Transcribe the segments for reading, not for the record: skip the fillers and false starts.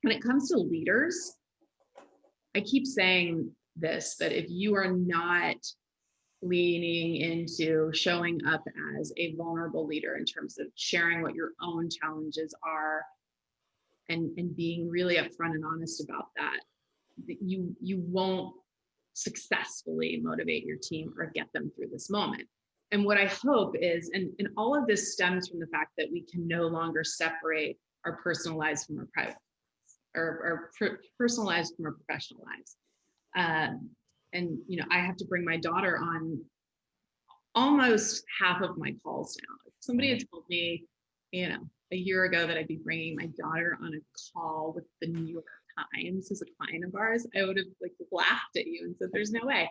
when it comes to leaders, I keep saying this, that if you are not leaning into showing up as a vulnerable leader in terms of sharing what your own challenges are and being really upfront and honest about that, you won't successfully motivate your team or get them through this moment. And what I hope is, and all of this stems from the fact that we can no longer separate our personal lives from our private, or personal lives from our professional lives. And, you know, I have to bring my daughter on almost half of my calls now. If somebody had told me, you know, a year ago that I'd be bringing my daughter on a call with the New York Times as a client of ours, I would have like laughed at you and said, there's no way.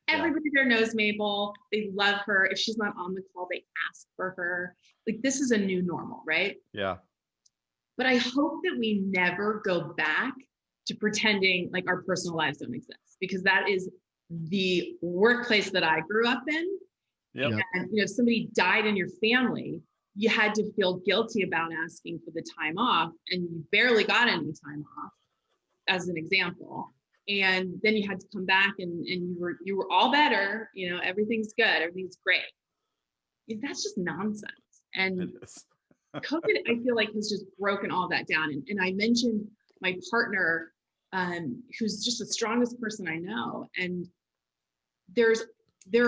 Everybody there knows Mabel. They love her. If she's not on the call, they ask for her. Like, this is a new normal, right? Yeah. But I hope that we never go back to pretending like our personal lives don't exist, because that is the workplace that I grew up in. Yep. And you know, if somebody died in your family, you had to feel guilty about asking for the time off, and you barely got any time off, as an example. And then you had to come back and you were all better, you know, everything's good, everything's great. That's just nonsense. And COVID, I feel like, has just broken all that down. And I mentioned my partner, who's just the strongest person I know. And there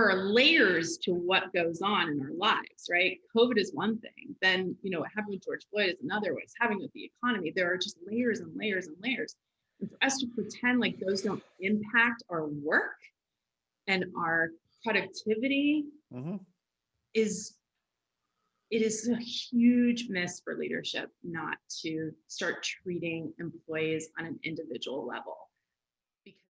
are layers to what goes on in our lives, right? COVID is one thing. Then, you know, what happened with George Floyd is another. What's happening with the economy. There are just layers and layers and layers. And for us to pretend like those don't impact our work and our productivity it is a huge miss for leadership not to start treating employees on an individual level.